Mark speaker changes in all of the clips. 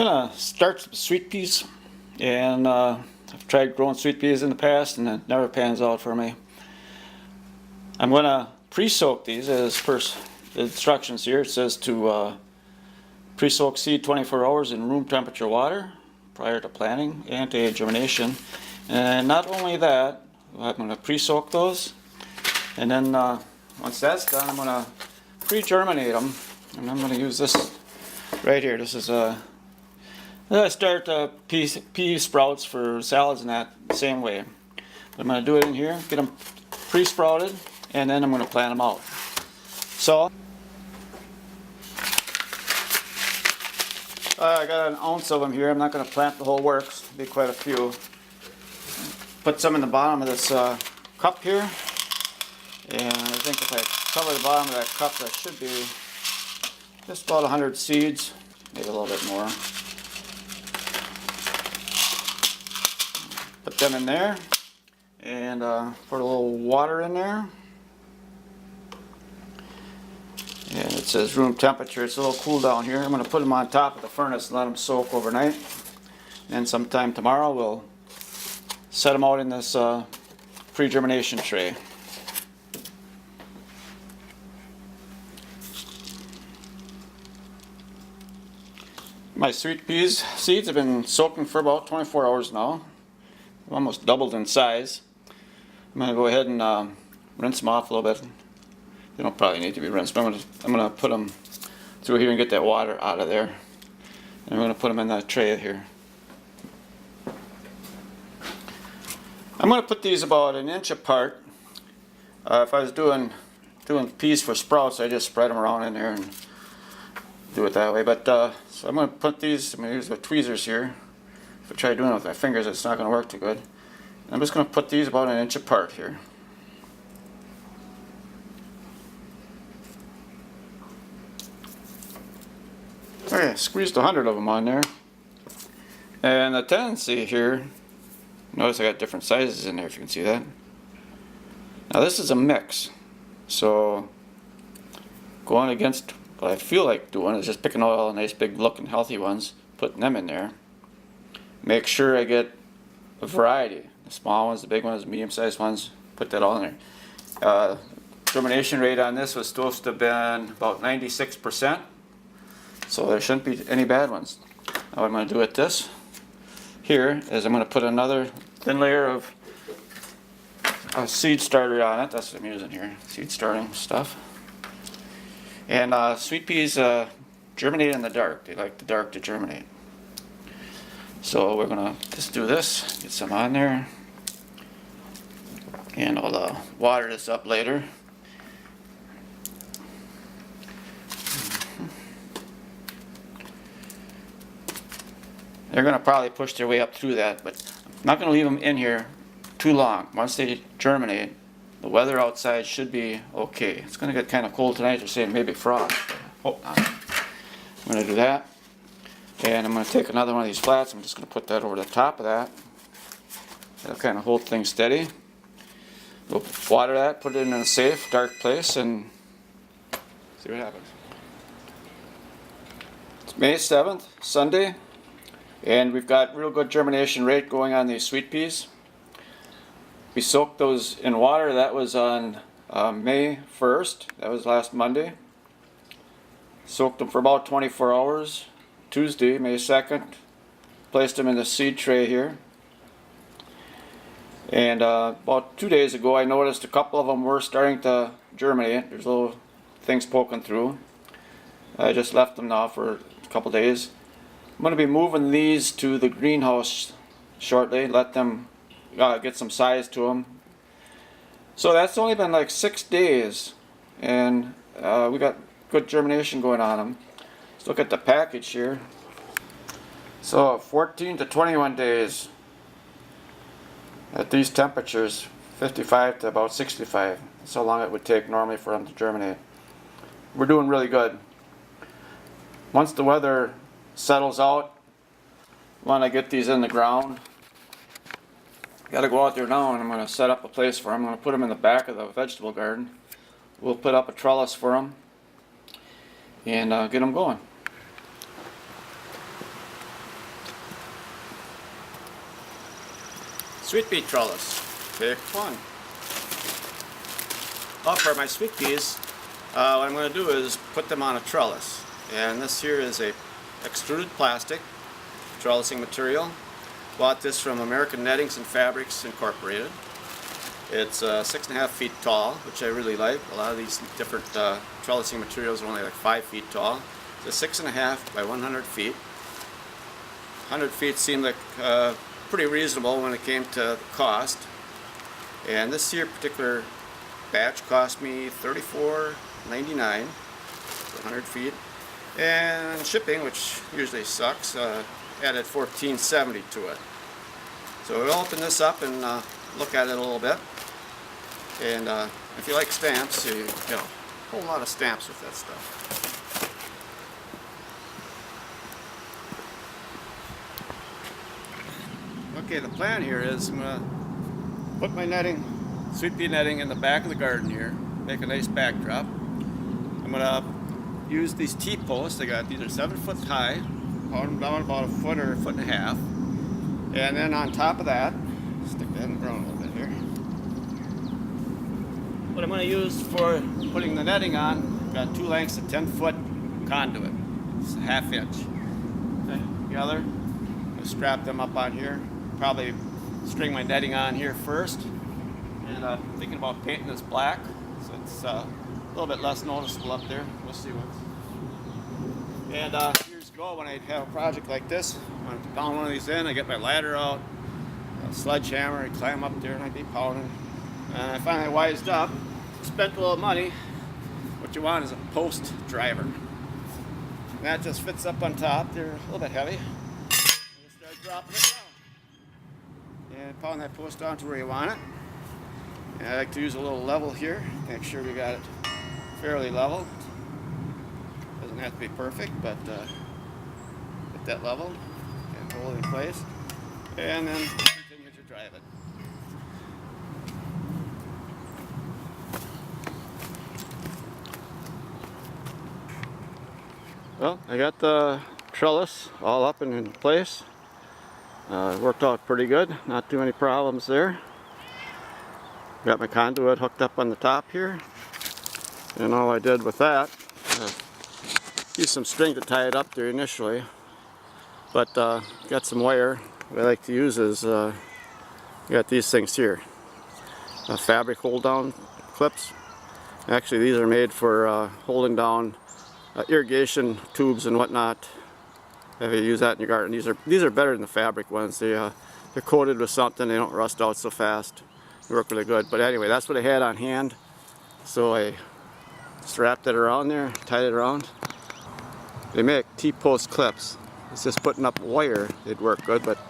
Speaker 1: I'm gonna start some sweet peas, and I've tried growing sweet peas in the past and it never pans out for me. I'm gonna pre-soak these as per the instructions here. It says to pre-soak seed 24 hours in room temperature water prior to planting and to germination. And not only that, I'm gonna pre-soak those, and then once that's done, I'm gonna pre-germinate them, and I'm gonna use this right here. This is I start pea sprouts for salads and that same way. I'm going to do it in here, get them pre-sprouted, and then I'm going to plant them out. So I got an ounce of them here. I'm not going to plant the whole works. There'll be quite a few. Put some in the bottom of this cup here, and I think if I cover the bottom of that cup, that should be just about 100 seeds, maybe a little bit more. Put them in there, and put a little water in there. And it says room temperature. It's a little cool down here. I'm going to put them on top of the furnace and let them soak overnight. And sometime tomorrow we'll set them out in this pre-germination tray. My sweet peas seeds have been soaking for about 24 hours now. Almost doubled in size. I'm going to go ahead and rinse them off a little bit. They don't probably need to be rinsed, but I'm going to put them through here and get that water out of there. And I'm going to put them in that tray here. I'm going to put these about an inch apart. If I was doing peas for sprouts, I just spread them around in there and do it that way. But so I'm going to put these. I'm going to use the tweezers here. If I try doing it with my fingers, it's not going to work too good. I'm just going to put these about an inch apart here. Okay, squeezed 100 of them on there. And the tendency here, notice I got different sizes in there, if you can see that. Now this is a mix, so going against what I feel like doing is just picking all the nice big looking healthy ones, putting them in there. Make sure I get a variety. The small ones, the big ones, medium-sized ones, put that all in there. Germination rate on this was supposed to have been about 96%, so there shouldn't be any bad ones. Now what I'm going to do with this here is I'm going to put another thin layer of seed starter on it. That's what I'm using here, seed starting stuff. And sweet peas germinate in the dark. They like the dark to germinate. So we're going to just do this, get some on there, and I'll water this up later. They're going to probably push their way up through that, but I'm not going to leave them in here too long. Once they germinate, the weather outside should be okay. It's going to get kind of cold tonight. They're saying maybe frost. Hope not. I'm going to do that. And I'm going to take another one of these flats. I'm just going to put that over the top of that. That'll kind of hold things steady. We'll water that, put it in a safe, dark place, and see what happens. It's May 7th, Sunday, and we've got real good germination rate going on these sweet peas. We soaked those in water. That was on May 1st. That was last Monday. Soaked them for about 24 hours. Tuesday, May 2nd, placed them in the seed tray here. And about 2 days ago, I noticed a couple of them were starting to germinate. There's little things poking through. I just left them now for a couple days. I'm going to be moving these to the greenhouse shortly, let them get some size to them. So that's only been like 6 days, and we got good germination going on them. Let's look at the package here. So 14 to 21 days at these temperatures, 55 to about 65. That's how long it would take normally for them to germinate. We're doing really good. Once the weather settles out, when I get these in the ground, got to go out there now, and I'm going to set up a place for them. I'm going to put them in the back of the vegetable garden. We'll put up a trellis for them and get them going. Sweet pea trellis. Pick one. Well, for my sweet peas, what I'm going to do is put them on a trellis. And this here is a extruded plastic trellising material. Bought this from American Nettings and Fabrics Incorporated. It's 6.5 feet tall, which I really like. A lot of these different trellising materials are only like 5 feet tall. It's 6.5 by 100 feet. 100 feet seemed like pretty reasonable when it came to cost. And this here particular batch cost me $34.99 for 100 feet. And shipping, which usually sucks, added $14.70 to it. So we'll open this up and look at it a little bit. And if you like stamps, you get a whole lot of stamps with that stuff. Okay, the plan here is I'm going to put my netting, sweet pea netting, in the back of the garden here, make a nice backdrop. I'm going to use these T-posts. These are 7 foot high, pound them down about a foot or a foot and a half. And then on top of that, stick that in the ground a little bit here. What I'm going to use for putting the netting on, I've got 2 lengths of 10-foot conduit. It's a 1/2 inch. Okay, together, I'm going to strap them up on here. Probably string my netting on here first. And thinking about painting this black, so it's a little bit less noticeable up there. We'll see what. And years ago, when I have a project like this, when I pound one of these in, I get my ladder out, a sledgehammer, I climb up there and I'd be pounding. And I finally wised up, spent a little money. What you want is a post driver. And that just fits up on top. They're a little bit heavy. And you start dropping it down. And pound that post down to where you want it. And I like to use a little level here, make sure we got it fairly level. Doesn't have to be perfect, but at that level and hold it in place. And then continue to drive it. Well, I got the trellis all up and in place. It worked out pretty good, not too many problems there. Got my conduit hooked up on the top here, and all I did with that, used some string to tie it up there initially, but got some wire. What I like to use is, got these things here, fabric hold down clips. Actually, these are made for holding down irrigation tubes and whatnot. If you use that in your garden, these are better than the fabric ones. They're coated with something, they don't rust out so fast. They work really good. But anyway, that's what I had on hand. So I strapped it around there, tied it around. They make T-post clips. It's just putting up wire. They'd work good, but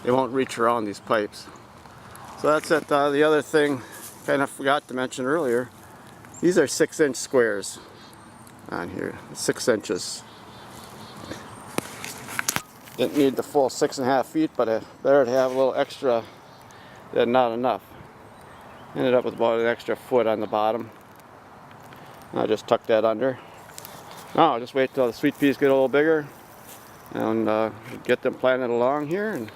Speaker 1: they won't reach around these pipes. So that's it. The other thing, kind of forgot to mention earlier, these are 6-inch squares on here, 6 inches. Didn't need the full 6.5 feet, but better to have a little extra than not enough. Ended up with about an extra foot on the bottom. I'll just tuck that under. Now I'll just wait till the sweet peas get a little bigger and get them planted along here, and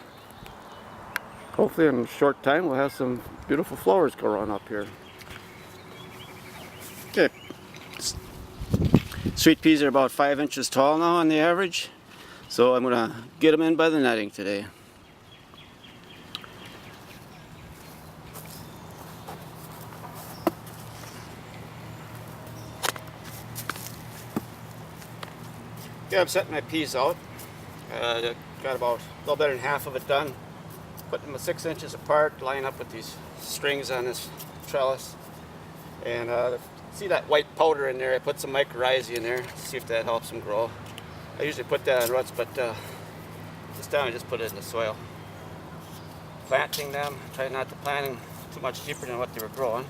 Speaker 1: hopefully in a short time we'll have some beautiful flowers growing up here. Okay, sweet peas are about 5 inches tall now on the average. So I'm going to get them in by the netting today. Okay, I'm setting my peas out. Got about a little better than half of it done. Putting them 6 inches apart, line up with these strings on this trellis. And see that white powder in there? I put some mycorrhizae in there, see if that helps them grow. I usually put that on roots, but this time I just put it in the soil. Planting them, try not to plant them too much deeper than what they were growing.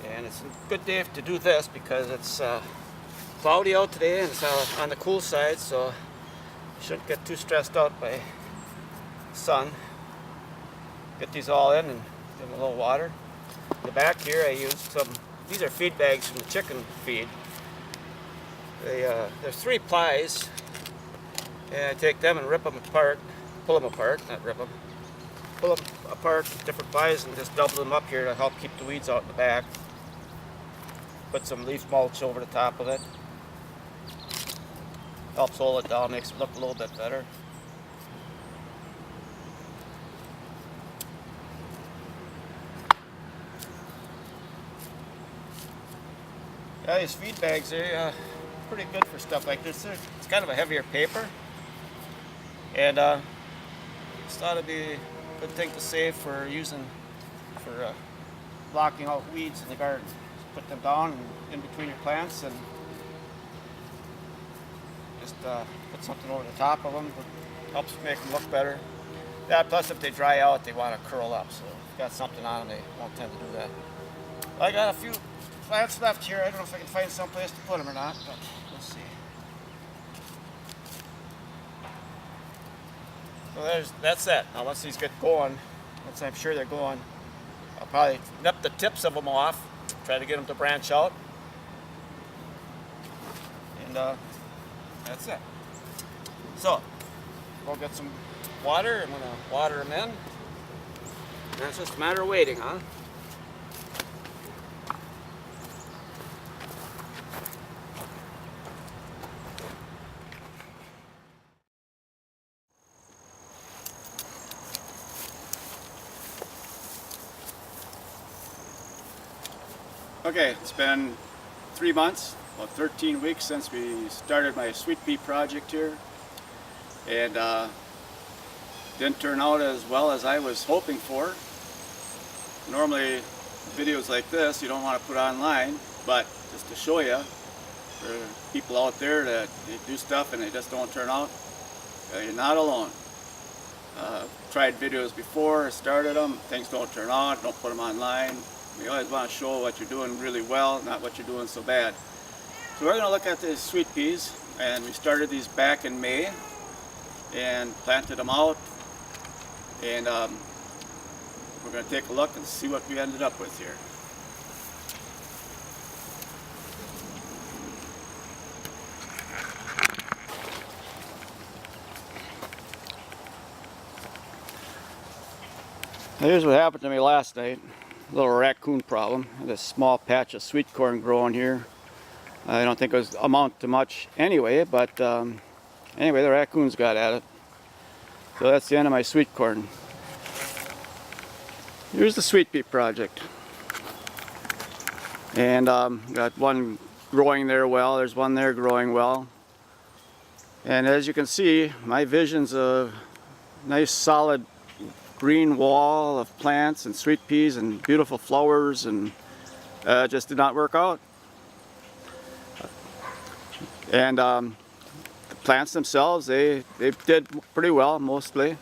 Speaker 1: And it's a good day to do this because it's cloudy out today and it's on the cool side, so you shouldn't get too stressed out by the sun. Get these all in and give them a little water. In the back here I used some, these are feed bags from the chicken feed. There's 3 plies, and I take them and rip them apart, pull them apart, not rip them, pull them apart, different plies, and just double them up here to help keep the weeds out in the back. Put some leaf mulch over the top of it. Helps hold it down, makes it look a little bit better. Yeah, these feed bags are pretty good for stuff like this. It's kind of a heavier paper, and just thought it'd be a good thing to save for using for blocking out weeds in the garden. Just put them down in between your plants and just put something over the top of them. It helps make them look better. Yeah, plus if they dry out, they want to curl up. So if you've got something on them, they won't tend to do that. Well, I got a few plants left here. I don't know if I can find some place to put them or not, but we'll see. So that's that. Now once these get going, once I'm sure they're going, I'll probably nip the tips of them off, try to get them to branch out. And that's it. So, we'll get some water. I'm going to water them in. And it's just a matter of waiting, huh? Okay, it's been 3 months, about 13 weeks since we started my sweet pea project here, and didn't turn out as well as I was hoping for. Normally videos like this you don't want to put online, but just to show you, for people out there that they do stuff and they just don't turn out, you're not alone. Tried videos before, started them, things don't turn out, don't put them online. You always want to show what you're doing really well, not what you're doing so bad. So we're going to look at the sweet peas, and we started these back in May and planted them out, and we're going to take a look and see what we ended up with here. Here's what happened to me last night. A little raccoon problem. This small patch of sweet corn growing here. I don't think it was amount to much anyway, but anyway, the raccoons got at it. So that's the end of my sweet corn. Here's the sweet pea project. And got one growing there well, there's one there growing well. And as you can see, my vision's a nice solid green wall of plants and sweet peas and beautiful flowers, and just did not work out. And the plants themselves, they did pretty well mostly.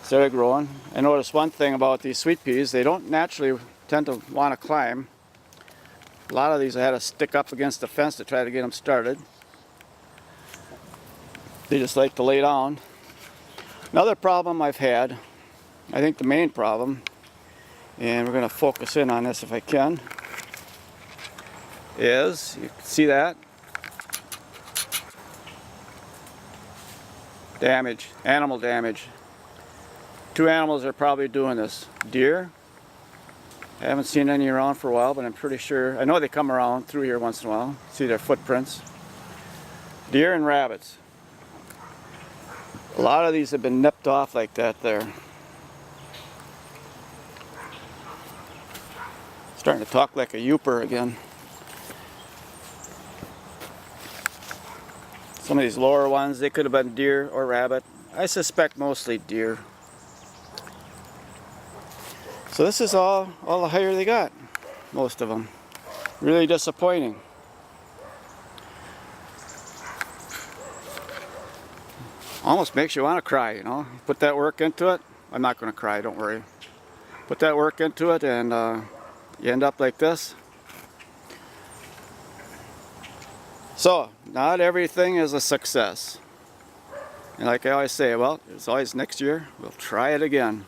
Speaker 1: Started growing. I noticed one thing about these sweet peas, they don't naturally tend to want to climb. A lot of these I had to stick up against the fence to try to get them started. They just like to lay down. Another problem I've had, I think the main problem, and we're going to focus in on this if I can, is, you can see that? Damage, animal damage. 2 animals are probably doing this. Deer, I haven't seen any around for a while, but I'm pretty sure, I know they come around through here once in a while, see their footprints. Deer and rabbits. A lot of these have been nipped off like that there. Starting to talk like a youper again. Some of these lower ones, they could have been deer or rabbit. I suspect mostly deer. So this is all the higher they got, most of them. Really disappointing. Almost makes you want to cry, you know. Put that work into it. I'm not going to cry, don't worry. Put that work into it and you end up like this. So, not everything is a success. And like I always say, well, it's always next year, we'll try it again.